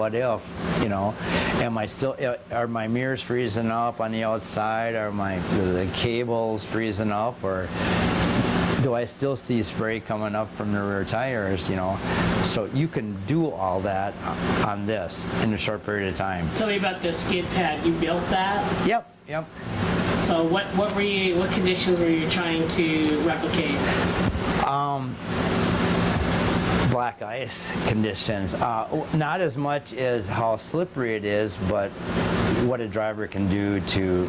what if, am I still, are my mirrors freezing up on the outside? Are the cables freezing up? Or do I still see spray coming up from the rear tires, So you can do all that on this in a short period of time. Tell me about the skid pad. You built that? Yep. So what conditions were you trying to replicate? Black ice conditions. Not as much as how slippery it is, but what a driver can do to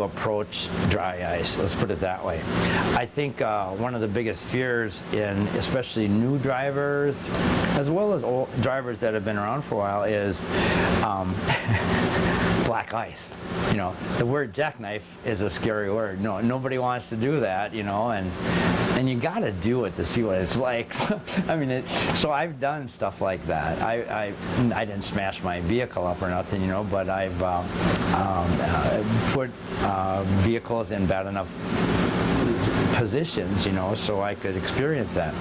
approach dry ice. Let's put it that way. I think one of the biggest fears in especially new drivers, as well as old drivers that have been around for a while, is black ice. The word jackknife is a scary word. No, nobody wants to do that, and you got to do it to see what it's like. So I've done stuff like that. I didn't smash my vehicle up or nothing, but I've put vehicles in bad enough positions, so I could experience that.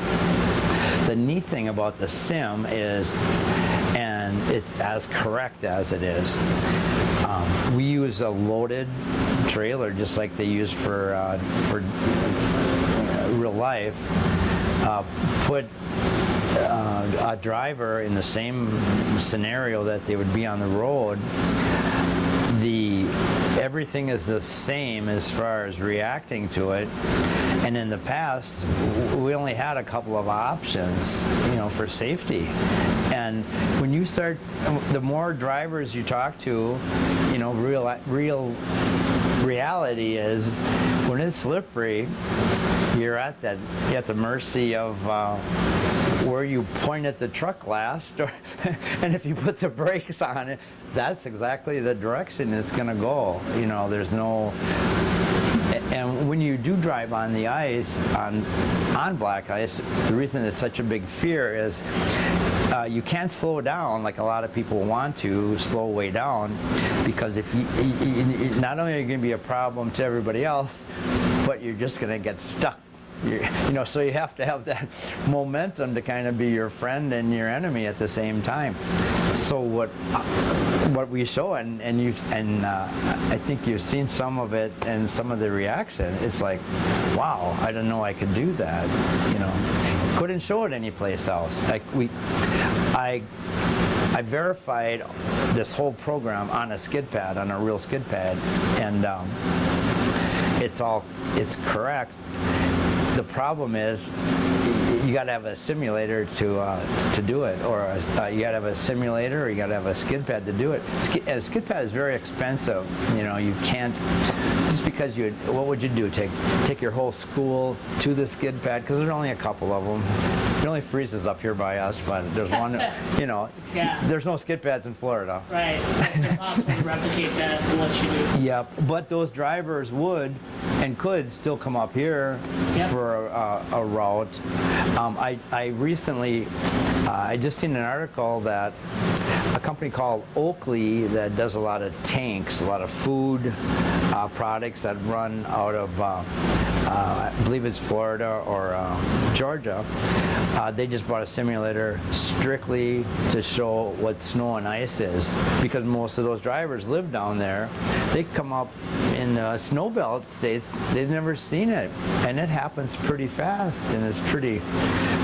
The neat thing about the sim is, and it's as correct as it is, we use a loaded trailer just like they use for real life. Put a driver in the same scenario that they would be on the road. Everything is the same as far as reacting to it, and in the past we only had a couple of options, for safety. And when you start, the more drivers you talk to, real reality is when it's slippery, you're at the mercy of where you point at the truck last, and if you put the brakes on it, that's exactly the direction it's going to go. There's no. And when you do drive on the ice, on black ice, the reason it's such a big fear is you can't slow down like a lot of people want to slow way down, because if you not only are you going to be a problem to everybody else, but you're just going to get stuck. So you have to have that momentum to kind of be your friend and your enemy at the same time. So what we show, and I think you've seen some of it and some of the reaction. It's like, wow, I didn't know I could do that. Couldn't show it anyplace else. I verified this whole program on a skid pad, on a real skid pad, and it's correct. The problem is you got to have a simulator to do it, or you got to have a simulator, or you got to have a skid pad to do it. And a skid pad is very expensive. You can't just because what would you do? Take your whole school to the skid pad, because there's only a couple of them. It only freezes up here by us, but there's one. Yeah. There's no skid pads in Florida. Right. So it's impossible to replicate that unless you do. Yep. But those drivers would and could still come up here for a route. I recently, I just seen an article that a company called Oakley that does a lot of tanks, a lot of food products that run out of, I believe it's Florida or Georgia. They just bought a simulator strictly to show what snow and ice is, because most of those drivers live down there. They come up in the snow belt states, they've never seen it, and it happens pretty fast, and it's pretty.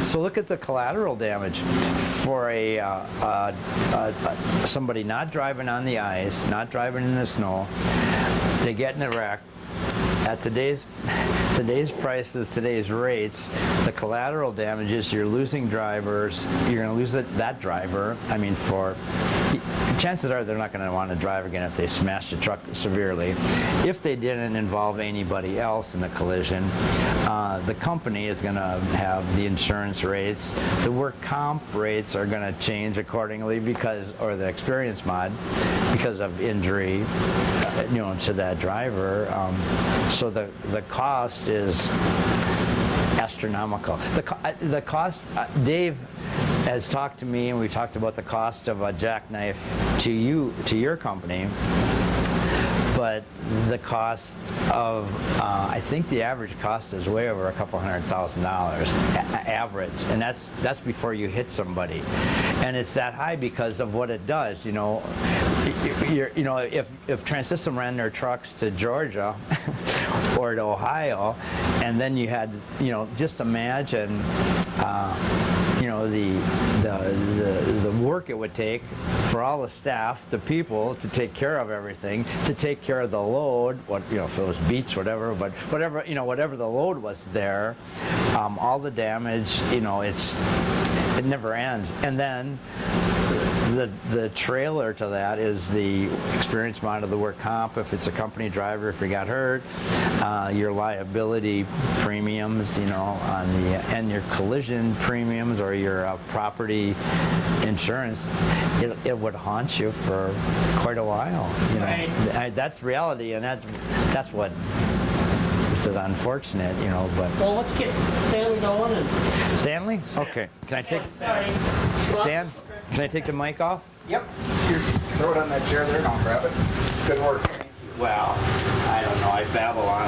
So look at the collateral damage for somebody not driving on the ice, not driving in the snow. They get in a wreck. At today's prices, today's rates, the collateral damages, you're losing drivers. You're going to lose that driver. Chances are they're not going to want to drive again if they smash the truck severely. If they didn't involve anybody else in the collision, the company is going to have the insurance rates. The work comp rates are going to change accordingly or the experience mod, because of injury, to that driver. So the cost is astronomical. The cost, Dave has talked to me, and we talked about the cost of a jackknife to your company. but the cost of, I think the average cost is way over $200,000 average, and that's before you hit somebody, and it's that high because of what it does. You know, if Trans-System ran their trucks to Georgia or to Ohio, and then you had, just imagine, the work it would take for all the staff, the people, to take care of everything, to take care of the load, if it was beach, whatever, but whatever the load was there, all the damage, it never ends. And then the trailer to that is the experience bond of the work comp, if it's a company driver, if you got hurt, your liability premiums, and your collision premiums or your property insurance, it would haunt you for quite a while. Right. That's reality, and that's what. This is unfortunate, but. Well, let's get Stanley going. And Stanley? Okay. Can I take? Sorry. Stan? Can I take the mic off? Yep. Here, throw it on that chair there and I'll grab it. Good work. Well, I don't know. I babble on.